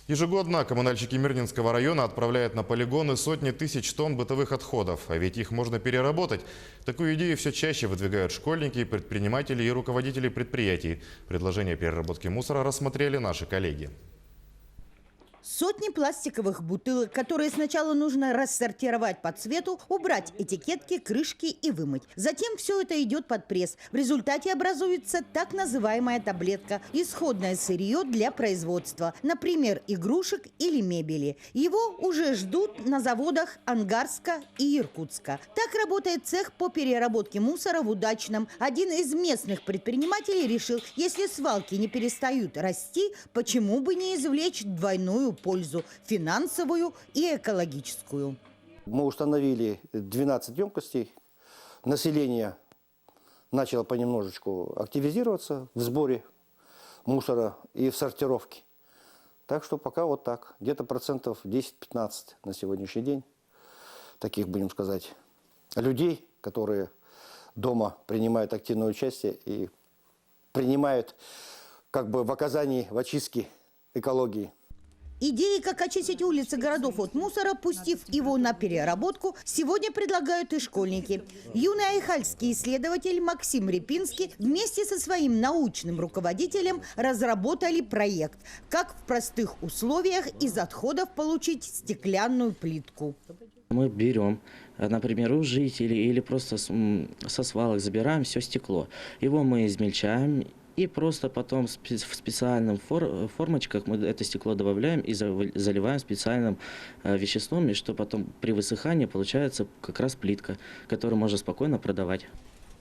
Ежегодно коммунальщики Мирнинского района отправляют на полигоны сотни тысяч тонн бытовых отходов. А ведь их можно переработать. Такую идею все чаще выдвигают школьники, предприниматели и руководители предприятий. Предложение переработки мусора рассмотрели наши коллеги. Сотни пластиковых бутылок, которые сначала нужно рассортировать по цвету, убрать этикетки, крышки и вымыть. Затем все это идет под пресс. В результате образуется так называемая таблетка – исходное сырье для производства, например, игрушек или мебели. Его уже ждут на заводах Ангарска и Иркутска. Так работает цех по переработке мусора в Удачном. Один из местных предпринимателей решил, если свалки не перестают расти, почему бы не извлечь двойную пользу – финансовую и экологическую. Мы установили 12 емкостей. Население начало понемножечку активизироваться в сборе мусора и в сортировке. Так что пока вот так. Где-то процентов 10-15 на сегодняшний день. Таких, будем сказать, людей, которые дома принимают активное участие и принимают как бы в оказании, в очистке экологии. Идеи, как очистить улицы городов от мусора, пустив его на переработку, сегодня предлагают и школьники. Юный айхальский исследователь Максим Репинский вместе со своим научным руководителем разработали проект, как в простых условиях из отходов получить стеклянную плитку. Мы берем, например, у жителей или просто со свалок забираем все стекло. Его мы измельчаем. И просто потом в специальных формочках мы это стекло добавляем и заливаем специальным веществом, и что потом при высыхании получается как раз плитка, которую можно спокойно продавать.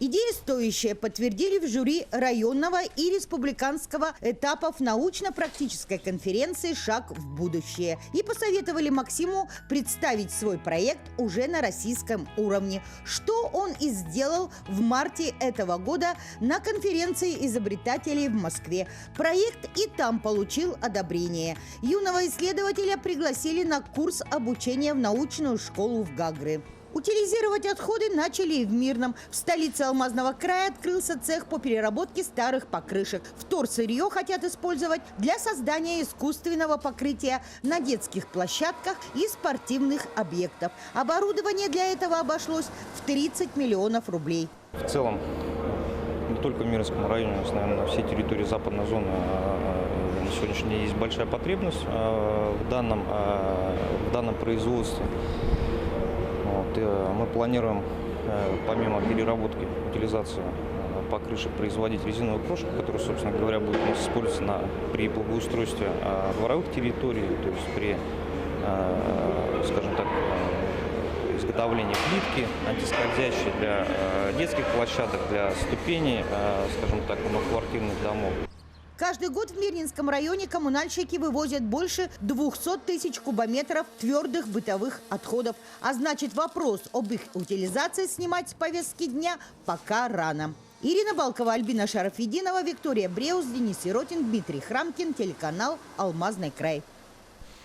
Идея стоящая, подтвердили в жюри районного и республиканского этапов научно-практической конференции «Шаг в будущее» и посоветовали Максиму представить свой проект уже на российском уровне, что он и сделал в марте этого года на конференции изобретателей в Москве. Проект и там получил одобрение. Юного исследователя пригласили на курс обучения в научную школу в Гагры. Утилизировать отходы начали и в Мирном. В столице Алмазного края открылся цех по переработке старых покрышек. Вторсырье хотят использовать для создания искусственного покрытия на детских площадках и спортивных объектов. Оборудование для этого обошлось в 30 миллионов рублей. В целом, не только в Мирнском районе, у нас, наверное, на всей территории западной зоны на сегодняшний день есть большая потребность в данном производстве. Мы планируем, помимо переработки, утилизации покрышек, производить резиновую крошку, которая, собственно говоря, будет у нас использоваться при благоустройстве дворовых территорий, то есть при, скажем так, изготовлении плитки антискользящей для детских площадок, для ступеней, скажем так, многоквартирных домов. Каждый год в Мирнинском районе коммунальщики вывозят больше 200 тысяч кубометров твердых бытовых отходов. А значит, вопрос об их утилизации снимать с повестки дня пока рано. Ирина Балкова, Альбина Шарафеддинова, Виктория Бреус, Денис Сиротин, Дмитрий Храмкин, телеканал «Алмазный край».